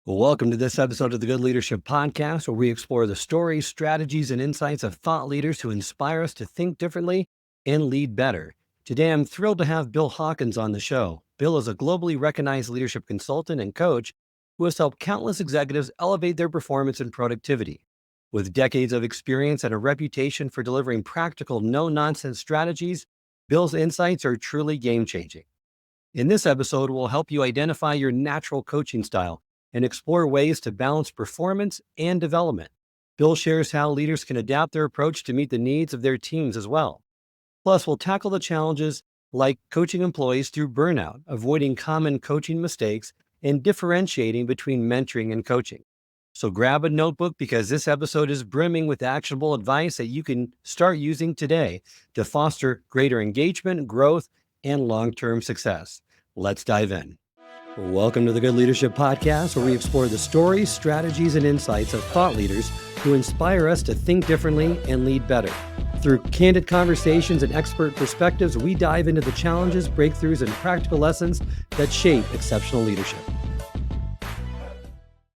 Welcome to this episode of the Good Leadership Podcast, where we explore the stories, strategies, and insights of thought leaders who inspire us to think differently and lead better. Today, I'm thrilled to have Bill Hawkins on the show. Bill is a globally recognized leadership consultant and coach who has helped countless executives elevate their performance and productivity. With decades of experience and a reputation for delivering practical, no-nonsense strategies, Bill's insights are truly game-changing. In this episode, we'll help you identify your natural coaching style and explore ways to balance performance and development. Bill shares how leaders can adapt their approach to meet the needs of their teams as well. Plus, we'll tackle the challenges like coaching employees through burnout, avoiding common coaching mistakes, and differentiating between mentoring and coaching. So grab a notebook because this episode is brimming with actionable advice that you can start using today to foster greater engagement, growth, and long-term success. Let's dive in. Welcome to the Good Leadership Podcast, where we explore the stories, strategies, and insights of thought leaders who inspire us to think differently and lead better. Through candid conversations and expert perspectives, we dive into the challenges, breakthroughs, and practical lessons that shape exceptional leadership.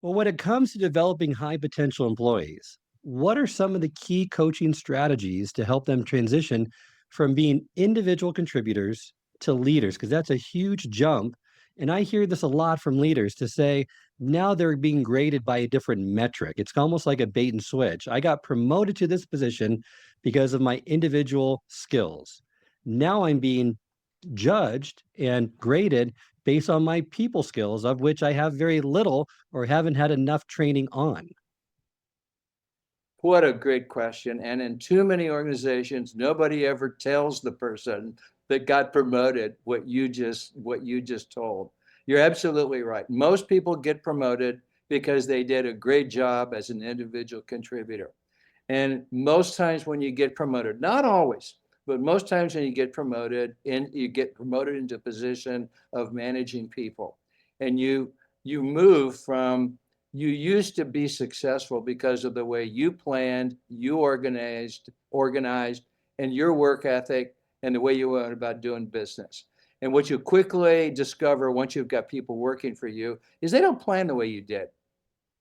Well, when it comes to developing high-potential employees, what are some of the key coaching strategies to help them transition from being individual contributors to leaders? Because that's a huge jump. And I hear this a lot from leaders to say, now they're being graded by a different metric. It's almost like a bait and switch. I got promoted to this position because of my individual skills. Now I'm being judged and graded based on my people skills, of which I have very little or haven't had enough training on. What a great question. And in too many organizations, nobody ever tells the person that got promoted what you just told. You're absolutely right. Most people get promoted because they did a great job as an individual contributor. And most times when you get promoted, not always, but most times when you get promoted into a position of managing people, and you move from, you used to be successful because of the way you planned, you organized, and your work ethic and the way you went about doing business. And what you quickly discover once you've got people working for you is they don't plan the way you did.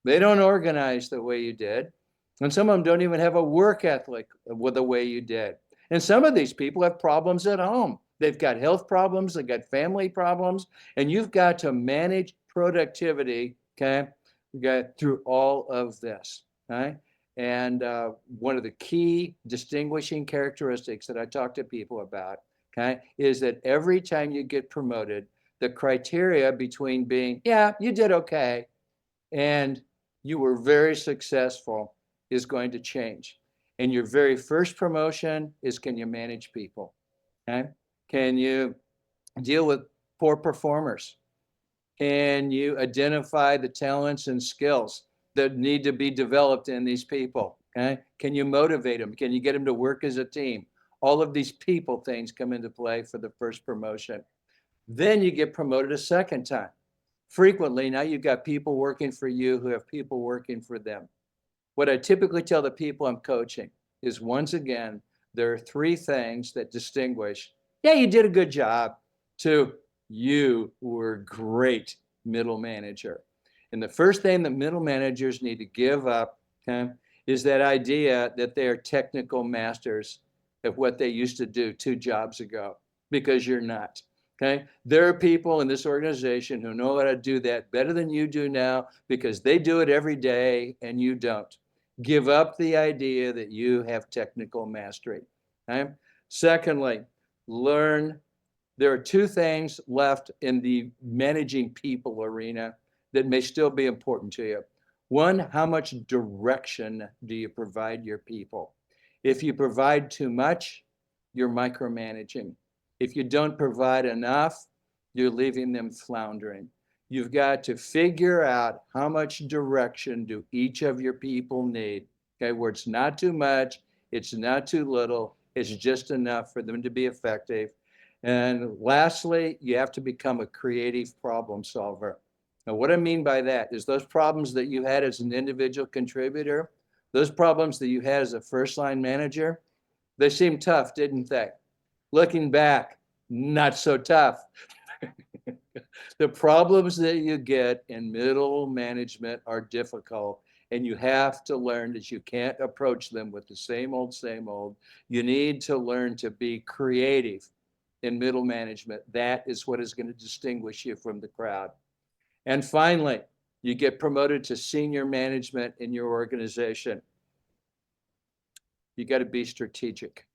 They don't organize the way you did. And some of them don't even have a work ethic with the way you did. And some of these people have problems at home. They've got health problems, they've got family problems, and you've got to manage productivity, okay, through all of this, right? And one of the key distinguishing characteristics that I talk to people about, okay, is that every time you get promoted, the criteria between being, yeah, you did okay, and you were very successful is going to change. And your very first promotion is, can you manage people? Okay? Can you deal with poor performers? Can you identify the talents and skills that need to be developed in these people? Okay? Can you motivate them? Can you get them to work as a team? All of these people things come into play for the first promotion. Then you get promoted a second time. Frequently, now you've got people working for you who have people working for them. What I typically tell the people I'm coaching is, once again, there are three things that distinguish, yeah, you did a good job, to you were a great middle manager. And the first thing that middle managers need to give up, okay, is that idea that they are technical masters of what they used to do 2 jobs ago, because you're not. Okay, there are people in this organization who know how to do that better than you do now because they do it every day and you don't. Give up the idea that you have technical mastery. Okay? Secondly, learn. There are 2 things left in the managing people arena that may still be important to you. One, how much direction do you provide your people? If you provide too much, you're micromanaging. If you don't provide enough, you're leaving them floundering. You've got to figure out how much direction do each of your people need, okay, where it's not too much, it's not too little, it's just enough for them to be effective. And lastly, you have to become a creative problem solver. Now, what I mean by that is those problems that you had as an individual contributor, those problems that you had as a first line manager, they seemed tough, didn't they? Looking back, not so tough. The problems that you get in middle management are difficult, and you have to learn that you can't approach them with the same old, same old. You need to learn to be creative in middle management. That is what is going to distinguish you from the crowd. And finally, you get promoted to senior management in your organization. You got to be strategic.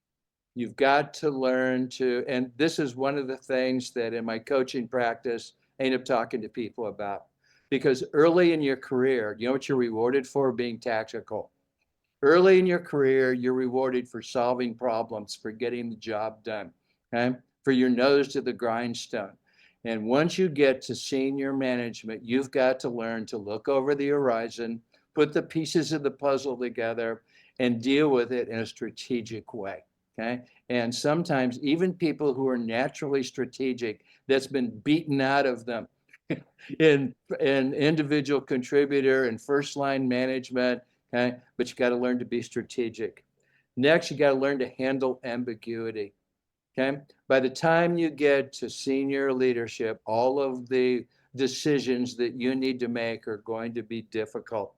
You've got to learn to, and this is one of the things that in my coaching practice, I end up talking to people about. Because early in your career, you know what you're rewarded for? Being tactical. Early in your career, you're rewarded for solving problems, for getting the job done, okay? For your nose to the grindstone. And once you get to senior management, you've got to learn to look over the horizon, put the pieces of the puzzle together, and deal with it in a strategic way. Okay. And sometimes even people who are naturally strategic, that's been beaten out of them in individual contributor and first line management. Okay. But you got to learn to be strategic. Next, you got to learn to handle ambiguity. Okay. By the time you get to senior leadership, all of the decisions that you need to make are going to be difficult.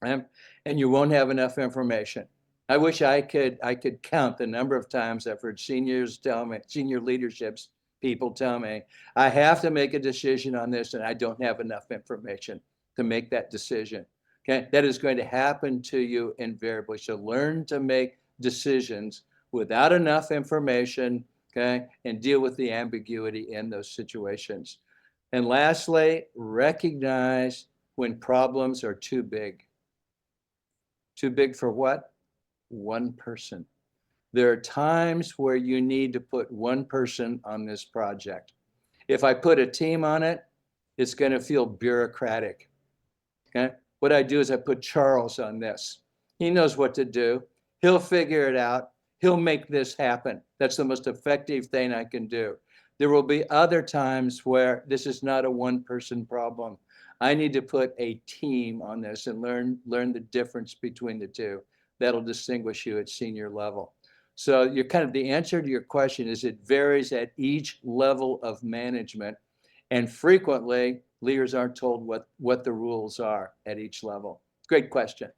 And you won't have enough information. I wish I could count the number of times I've heard seniors tell me, senior leaderships people tell me, I have to make a decision on this and I don't have enough information to make that decision. Okay, that is going to happen to you invariably. So learn to make decisions without enough information, okay, and deal with the ambiguity in those situations. And lastly, recognize when problems are too big. Too big for what? One person. There are times where you need to put one person on this project. If I put a team on it, it's going to feel bureaucratic. Okay? What I do is I put Charles on this. He knows what to do. He'll figure it out. He'll make this happen. That's the most effective thing I can do. There will be other times where this is not a one-person problem. I need to put a team on this and learn the difference between the two. That'll distinguish you at senior level. So you're kind of, the answer to your question is it varies at each level of management. And frequently, leaders aren't told what the rules are at each level. Great question.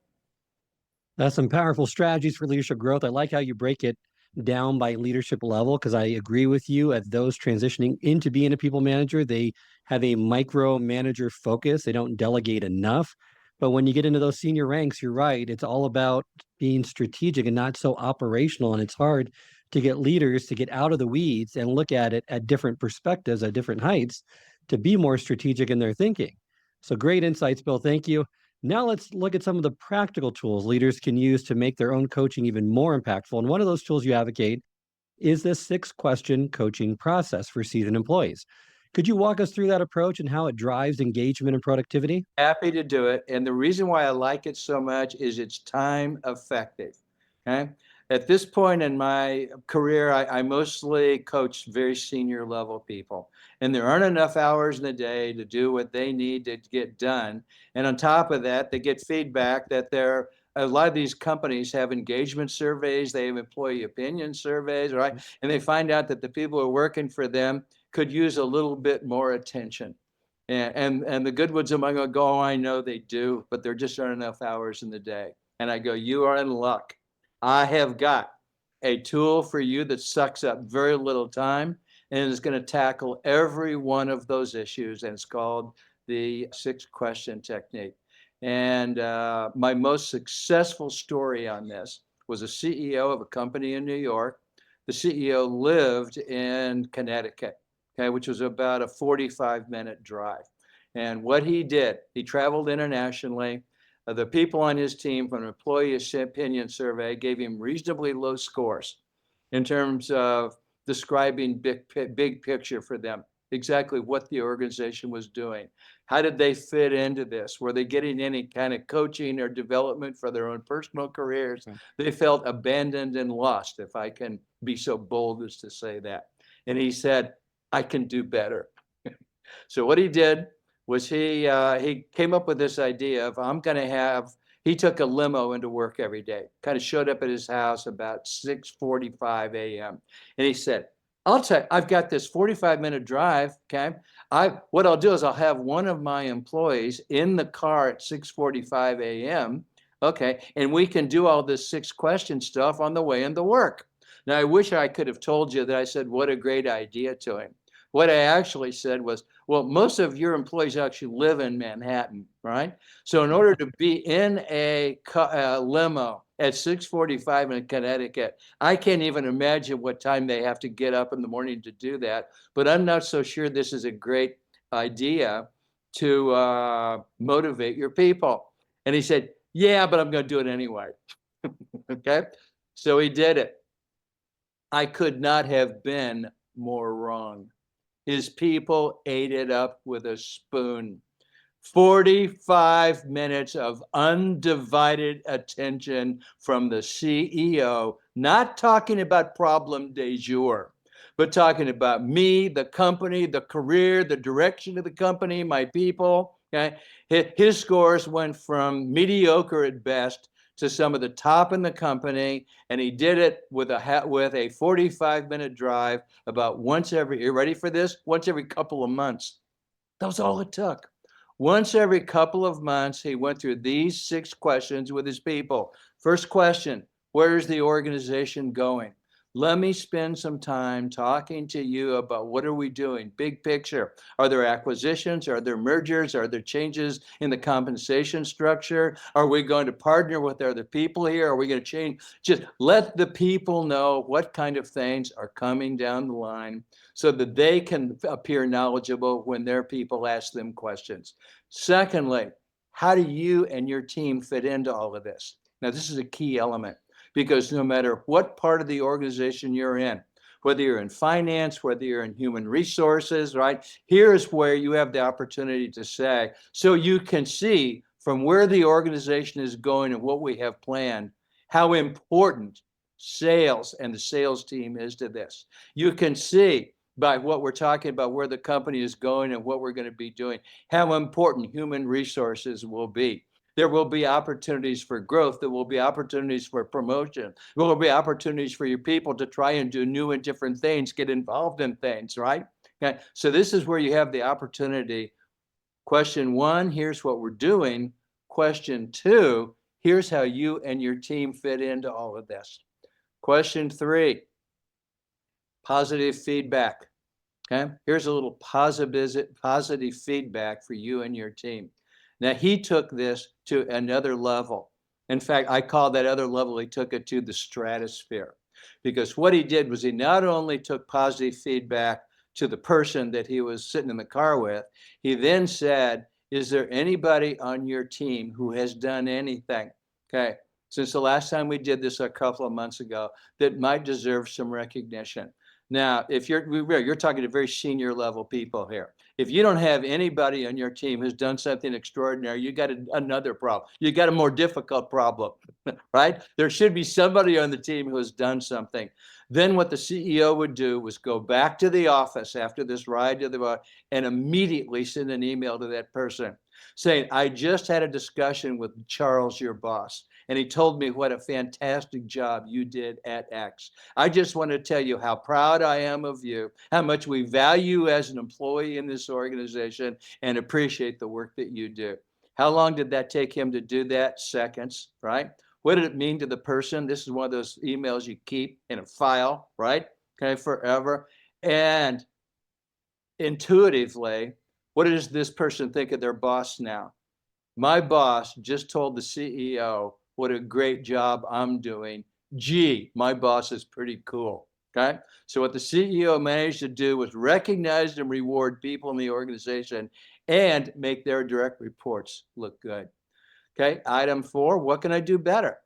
That's some powerful strategies for leadership growth. I like how you break it down by leadership level because I agree with you. At those transitioning into being a people manager, they have a micro manager focus. They don't delegate enough. But when you get into those senior ranks, you're right. It's all about being strategic and not so operational. And it's hard to get leaders to get out of the weeds and look at it at different perspectives, at different heights, to be more strategic in their thinking. So great insights, Bill. Thank you. Now let's look at some of the practical tools leaders can use to make their own coaching even more impactful. And one of those tools you advocate is the 6-question coaching process for seasoned employees. Could you walk us through that approach and how it drives engagement and productivity? Happy to do it. And the reason why I like it so much is it's time effective. Okay. At this point in my career, I mostly coach very senior level people, and there aren't enough hours in the day to do what they need to get done. And on top of that, they get feedback that a lot of these companies have engagement surveys, they have employee opinion surveys, right? And they find out that the people who are working for them could use a little bit more attention. And the good ones among them go, oh, I know they do, but there just aren't enough hours in the day. And I go, you are in luck. I have got a tool for you that sucks up very little time and is going to tackle every one of those issues. And it's called the 6-question technique. And my most successful story on this was a CEO of a company in New York. The CEO lived in Connecticut, okay, which was about a 45-minute drive. And what he did, he traveled internationally. The people on his team from an employee opinion survey gave him reasonably low scores in terms of describing big picture for them, exactly what the organization was doing. How did they fit into this? Were they getting any kind of coaching or development for their own personal careers? They felt abandoned and lost, if I can be so bold as to say that. And he said, I can do better. So what he did was he came up with this idea of he took a limo into work every day, kind of showed up at his house about 6:45 a.m. And he said, I'll tell you, I've got this 45-minute drive, okay? What I'll do is I'll have one of my employees in the car at 6:45 a.m., okay? And we can do all this 6-question stuff on the way into work. Now, I wish I could have told you that I said, what a great idea to him. What I actually said was, well, most of your employees actually live in Manhattan, right? So in order to be in a limo at 6:45 in Connecticut, I can't even imagine what time they have to get up in the morning to do that. But I'm not so sure this is a great idea to motivate your people. And he said, yeah, but I'm going to do it anyway. Okay. So he did it. I could not have been more wrong. His people ate it up with a spoon. 45 minutes of undivided attention from the CEO, not talking about problem du jour, but talking about me, the company, the career, the direction of the company, my people. Okay? His scores went from mediocre at best to some of the top in the company, and he did it with a 45-minute drive about once every, you ready for this? Once every couple of months. That was all it took. Once every couple of months, he went through these 6 questions with his people. First question, where is the organization going? Let me spend some time talking to you about what are we doing, big picture. Are there acquisitions? Are there mergers? Are there changes in the compensation structure? Are we going to partner with other people here? Are we going to change? Just let the people know what kind of things are coming down the line so that they can appear knowledgeable when their people ask them questions. Secondly, how do you and your team fit into all of this? Now, this is a key element because no matter what part of the organization you're in, whether you're in finance, whether you're in human resources, right? Here's where you have the opportunity to say, so you can see from where the organization is going and what we have planned, how important sales and the sales team is to this. You can see by what we're talking about, where the company is going and what we're going to be doing, how important human resources will be. There will be opportunities for growth. There will be opportunities for promotion. There will be opportunities for your people to try and do new and different things, get involved in things, right? Okay. So this is where you have the opportunity. Question 1, here's what we're doing. Question 2, here's how you and your team fit into all of this. Question 3, positive feedback. Okay, here's a little positive feedback for you and your team. Now, he took this to another level. In fact, I call that other level, he took it to the stratosphere. Because what he did was he not only took positive feedback to the person that he was sitting in the car with, he then said, is there anybody on your team who has done anything, okay, since the last time we did this a couple of months ago, that might deserve some recognition? Now, if you're talking to very senior level people here. If you don't have anybody on your team who's done something extraordinary, you got another problem. You got a more difficult problem, right? There should be somebody on the team who has done something. Then what the CEO would do was go back to the office after this ride to the bar and immediately send an email to that person saying, I just had a discussion with Charles, your boss, and he told me what a fantastic job you did at X. I just want to tell you how proud I am of you, how much we value you as an employee in this organization, and appreciate the work that you do. How long did that take him to do that? Seconds, right? What did it mean to the person? This is one of those emails you keep in a file, right? Okay, forever. And intuitively, what does this person think of their boss now? My boss just told the CEO what a great job I'm doing. Gee, my boss is pretty cool. Okay. So what the CEO managed to do was recognize and reward people in the organization and make their direct reports look good. Okay. Item 4, what can I do better?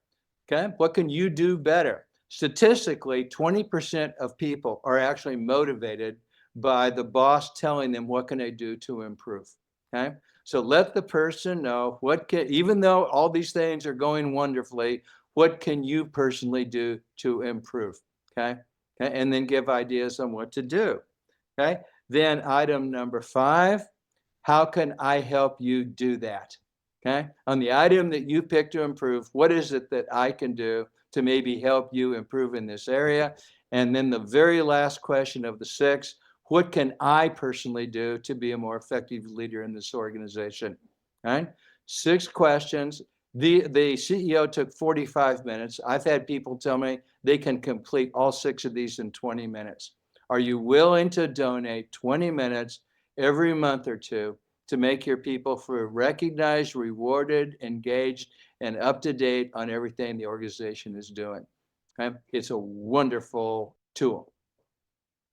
Okay. What can you do better? Statistically, 20% of people are actually motivated by the boss telling them what can they do to improve. Okay. So let the person know even though all these things are going wonderfully, what can you personally do to improve? Okay. And then give ideas on what to do. Okay. Then item number 5, how can I help you do that? Okay. On the item that you pick to improve, what is it that I can do to maybe help you improve in this area? And then the very last question of the 6, what can I personally do to be a more effective leader in this organization? Right? 6 questions. The CEO took 45 minutes. I've had people tell me they can complete all 6 of these in 20 minutes. Are you willing to donate 20 minutes every month or two to make your people feel recognized, rewarded, engaged, and up to date on everything the organization is doing? Okay? It's a wonderful tool.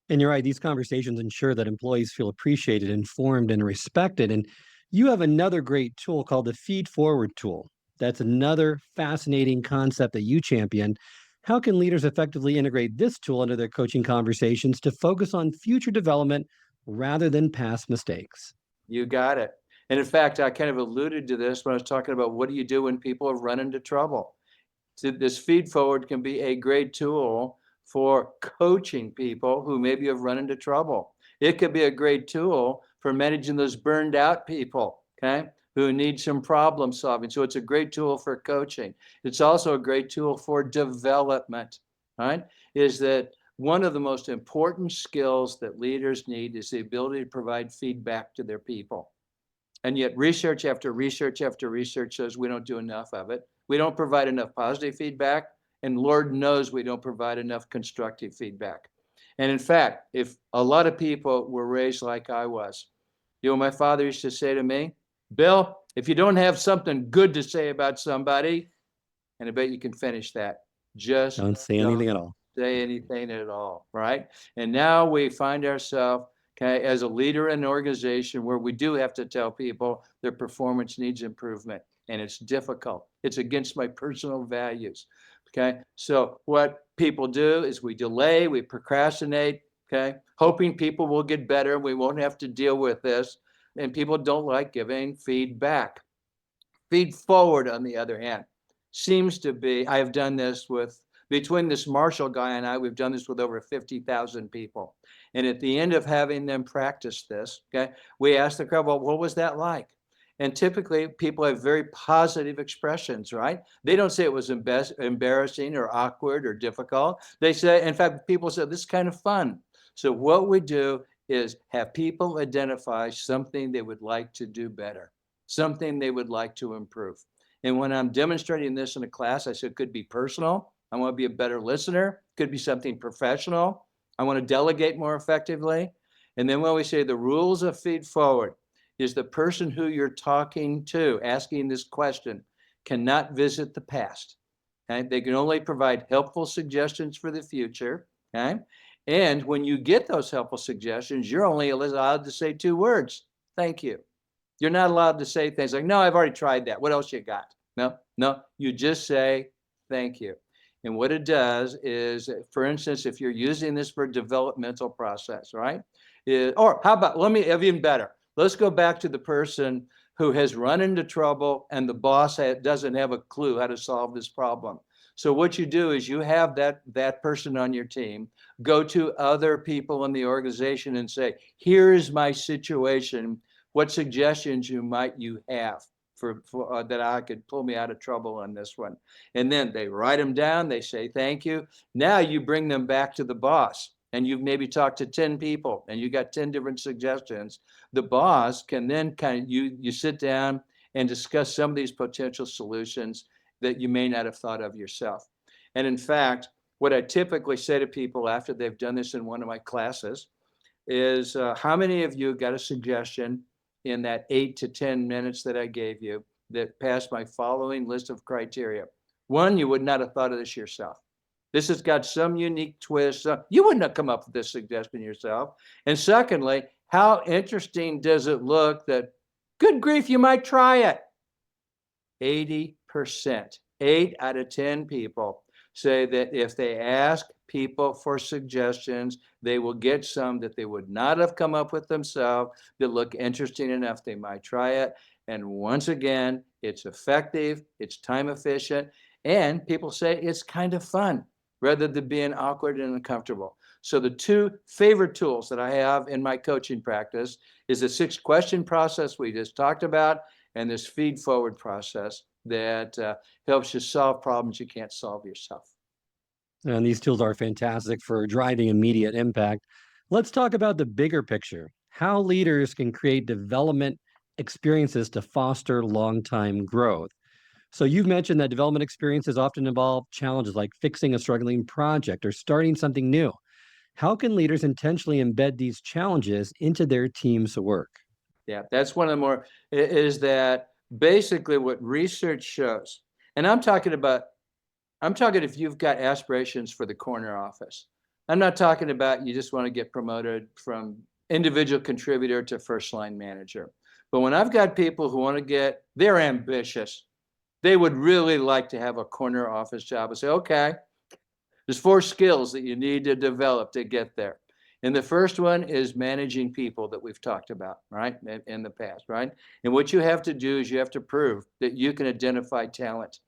And you're right, these conversations ensure that employees feel appreciated, informed, and respected. And you have another great tool called the Feed Forward tool. That's another fascinating concept that you champion. How can leaders effectively integrate this tool into their coaching conversations to focus on future development rather than past mistakes? You got it. And in fact, I kind of alluded to this when I was talking about what do you do when people have run into trouble. So this feed forward can be a great tool for coaching people who maybe have run into trouble. It could be a great tool for managing those burned out people, okay, who need some problem solving. So it's a great tool for coaching. It's also a great tool for development, right? Is that one of the most important skills that leaders need is the ability to provide feedback to their people. And yet research after research after research shows we don't do enough of it. We don't provide enough positive feedback, and Lord knows we don't provide enough constructive feedback. And in fact, if a lot of people were raised like I was, my father used to say to me, Bill, if you don't have something good to say about somebody, and I bet you can finish that, just Don't say don't anything at all. say anything at all, right? And now we find ourselves, okay, as a leader in an organization where we do have to tell people their performance needs improvement, and it's difficult. It's against my personal values, okay? So what people do is we delay, we procrastinate, okay, hoping people will get better, we won't have to deal with this, and people don't like giving feedback. Feed forward, on the other hand, seems to be, I have done this with, between this Marshall guy and I, we've done this with over 50,000 people. And at the end of having them practice this, okay, we ask the crowd, well, what was that like? And typically people have very positive expressions, right? They don't say it was embarrassing or awkward or difficult. They say, in fact, people say, this is kind of fun. So what we do is have people identify something they would like to do better, something they would like to improve. And when I'm demonstrating this in a class, I said, it could be personal. I want to be a better listener. Could be something professional. I want to delegate more effectively. And then when we say the rules of feed forward is the person who you're talking to, asking this question, cannot visit the past. Okay? They can only provide helpful suggestions for the future. Okay? And when you get those helpful suggestions, you're only allowed to say 2 words. Thank you. You're not allowed to say things like, no, I've already tried that. What else you got? No, you just say, thank you. And what it does is, for instance, if you're using this for developmental process, right? Or how about, let me have even better. Let's go back to the person who has run into trouble and the boss doesn't have a clue how to solve this problem. So what you do is you have that person on your team go to other people in the organization and say, here's my situation. What suggestions you have for that I could pull me out of trouble on this one? And then they write them down. They say, thank you. Now you bring them back to the boss and you've maybe talked to 10 people and you got 10 different suggestions. The boss can then you sit down and discuss some of these potential solutions that you may not have thought of yourself. And in fact, what I typically say to people after they've done this in one of my classes is, how many of you got a suggestion in that 8 to 10 minutes that I gave you that passed my following list of criteria? One, you would not have thought of this yourself. This has got some unique twist. You wouldn't have come up with this suggestion yourself. And secondly, how interesting does it look that, good grief, you might try it? 80%, 8 out of 10 people say that if they ask people for suggestions, they will get some that they would not have come up with themselves that look interesting enough they might try it. And once again, it's effective, it's time efficient, and people say it's kind of fun rather than being awkward and uncomfortable. So the 2 favorite tools that I have in my coaching practice is the 6-question process we just talked about and this feed forward process that helps you solve problems you can't solve yourself. And these tools are fantastic for driving immediate impact. Let's talk about the bigger picture, how leaders can create development experiences to foster long-time growth. So you've mentioned that development experiences often involve challenges like fixing a struggling project or starting something new. How can leaders intentionally embed these challenges into their team's work? Yeah, that's one of the more is that basically what research shows, and I'm talking if you've got aspirations for the corner office. I'm not talking about you just want to get promoted from individual contributor to first line manager. But when I've got people who want to they're ambitious. They would really like to have a corner office job. I say, okay, there's 4 skills that you need to develop to get there. And the first one is managing people that we've talked about, right, in the past, right? And what you have to do is you have to prove that you can identify talent.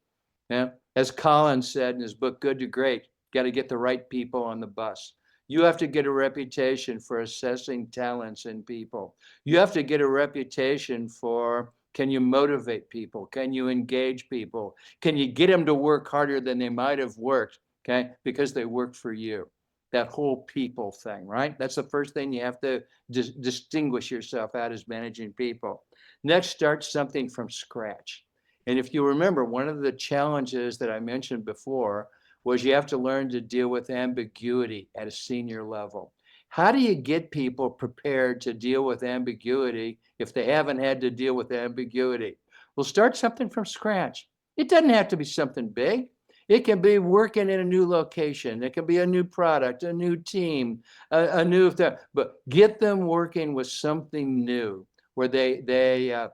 Yeah. As Collins said in his book, Good to Great, got to get the right people on the bus. You have to get a reputation for assessing talents in people. You have to get a reputation for, can you motivate people? Can you engage people? Can you get them to work harder than they might have worked? Okay, because they work for you. That whole people thing, right? That's the first thing you have to distinguish yourself out as managing people. Next, start something from scratch. And if you remember, one of the challenges that I mentioned before was you have to learn to deal with ambiguity at a senior level. How do you get people prepared to deal with ambiguity if they haven't had to deal with ambiguity? Well, start something from scratch. It doesn't have to be something big. It can be working in a new location. It can be a new product, a new team, a new thing. But get them working with something new where they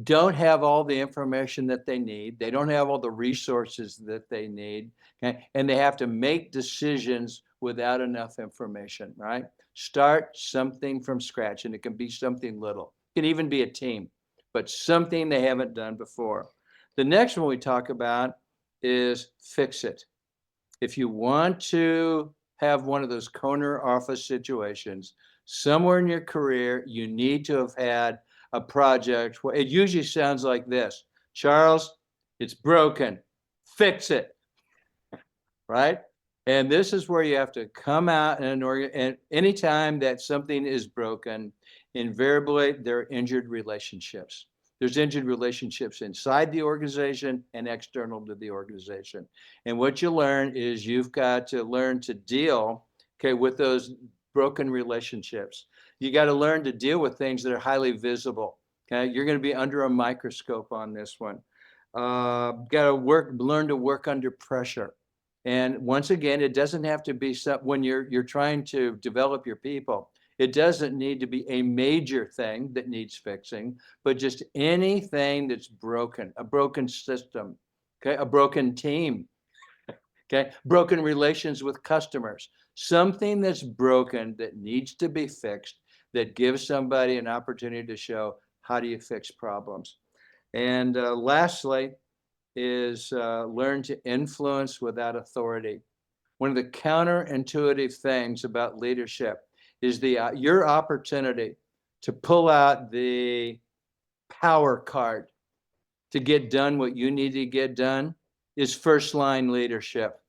don't have all the information that they need. They don't have all the resources that they need. Okay? And they have to make decisions without enough information, right? Start something from scratch, and it can be something little. It can even be a team, but something they haven't done before. The next one we talk about is fix it. If you want to have one of those corner office situations, somewhere in your career, you need to have had a project where it usually sounds like this: Charles, it's broken, fix it, right? And this is where you have to come out in an organ, and anytime that something is broken, invariably there are injured relationships. There's injured relationships inside the organization and external to the organization. And what you learn is you've got to learn to deal, okay, with those broken relationships. You got to learn to deal with things that are highly visible. Okay, you're going to be under a microscope on this one. Got to learn to work under pressure. And once again, it doesn't have to be when you're trying to develop your people. It doesn't need to be a major thing that needs fixing, but just anything that's broken, a broken system, okay, a broken team, okay, broken relations with customers, something that's broken that needs to be fixed, that gives somebody an opportunity to show how do you fix problems. And lastly is learn to influence without authority. One of the counterintuitive things about leadership is your opportunity to pull out the power card to get done what you need to get done is first line leadership.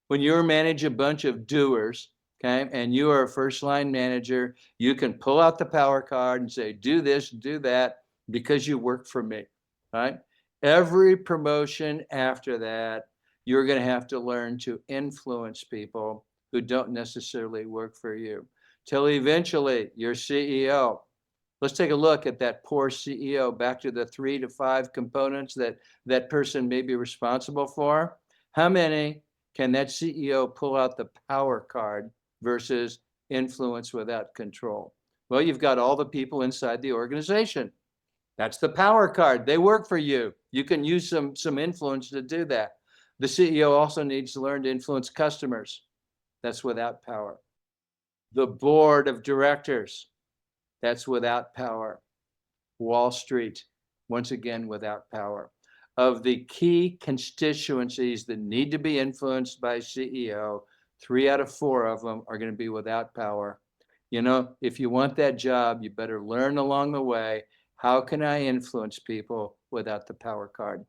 When you manage a bunch of doers, okay, and you are a first line manager, you can pull out the power card and say, do this, do that, because you work for me, right? Every promotion after that, you're going to have to learn to influence people who don't necessarily work for you. Till eventually your CEO. Let's take a look at that poor CEO, back to the 3 to 5 components that that person may be responsible for. How many can that CEO pull out the power card versus influence without control? Well, you've got all the people inside the organization. That's the power card. They work for you. You can use some influence to do that. The CEO also needs to learn to influence customers. That's without power. The board of directors. That's without power. Wall Street, once again, without power. Of the key constituencies that need to be influenced by CEO, 3 out of 4 of them are going to be without power. You know, if you want that job, you better learn along the way, how can I influence people without the power card?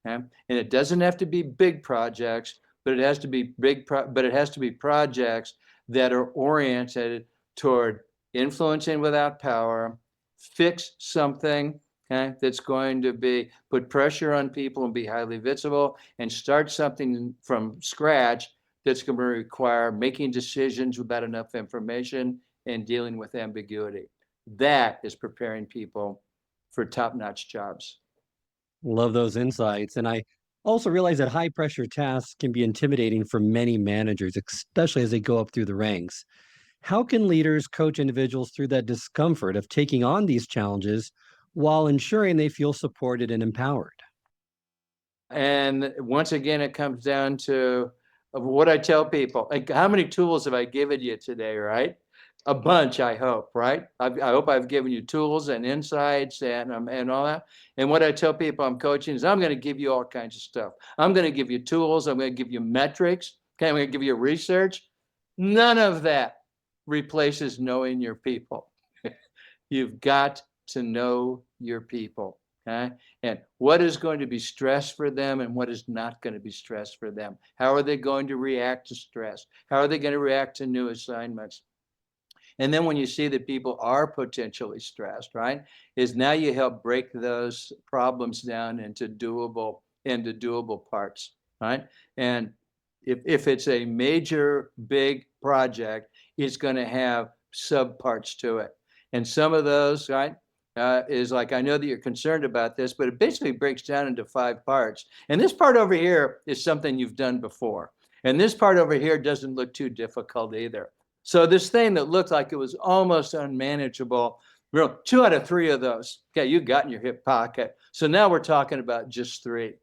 Okay? And it doesn't have to be big projects, but it has to be but it has to be projects that are oriented toward influencing without power, fix something, okay, that's going to be put pressure on people and be highly visible, and start something from scratch that's going to require making decisions without enough information and dealing with ambiguity. That is preparing people for top-notch jobs. Love those insights. And I also realize that high pressure tasks can be intimidating for many managers, especially as they go up through the ranks. How can leaders coach individuals through that discomfort of taking on these challenges while ensuring they feel supported and empowered? And once again, it comes down to what I tell people. Like, how many tools have I given you today, right? A bunch, I hope, right? I hope I've given you tools and insights and all that. And what I tell people I'm coaching is I'm going to give you all kinds of stuff. I'm going to give you tools. I'm going to give you metrics. Okay, I'm going to give you research. None of that replaces knowing your people. You've got to know your people. Okay? And what is going to be stress for them and what is not going to be stress for them? How are they going to react to stress? How are they going to react to new assignments? And then when you see that people are potentially stressed, right, is now you help break those problems down into doable parts, right? And if it's a major big project, it's going to have subparts to it. And some of those, right, is like, I know that you're concerned about this, but it basically breaks down into 5 parts. And this part over here is something you've done before. And this part over here doesn't look too difficult either. So this thing that looked like it was almost unmanageable, 2 out of 3 of those, okay, you got in your hip pocket. So now we're talking about just 3.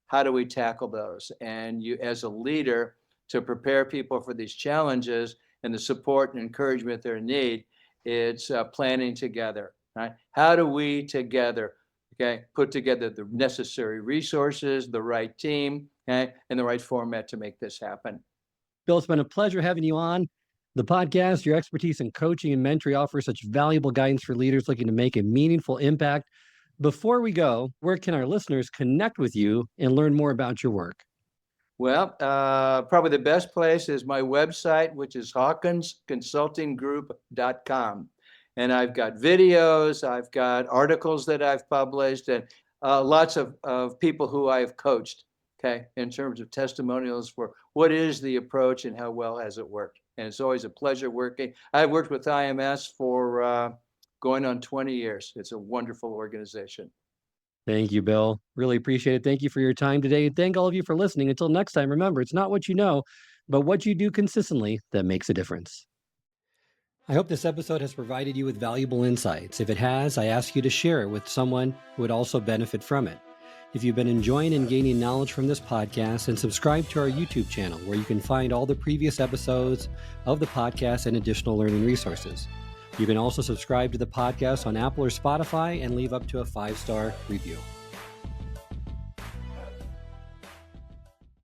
How do we tackle those? And you, as a leader, to prepare people for these challenges and the support and encouragement they need, it's planning together, right? How do we together, okay, put together the necessary resources, the right team, okay, and the right format to make this happen? Bill, it's been a pleasure having you on the podcast. Your expertise in coaching and mentoring offers such valuable guidance for leaders looking to make a meaningful impact. Before we go, where can our listeners connect with you and learn more about your work? Well, probably the best place is my website, which is hawkinsconsultinggroup.com. And I've got videos, I've got articles that I've published, and lots of people who I've coached, okay, in terms of testimonials for what is the approach and how well has it worked. And it's always a pleasure working. I've worked with IMS for going on 20 years. It's a wonderful organization. Thank you, Bill. Really appreciate it. Thank you for your time today. Thank all of you for listening. Until next time, remember, it's not what you know, but what you do consistently that makes a difference. I hope this episode has provided you with valuable insights. If it has, I ask you to share it with someone who would also benefit from it. If you've been enjoying and gaining knowledge from this podcast, then subscribe to our YouTube channel where you can find all the previous episodes of the podcast and additional learning resources. You can also subscribe to the podcast on Apple or Spotify and leave up to a 5-star review.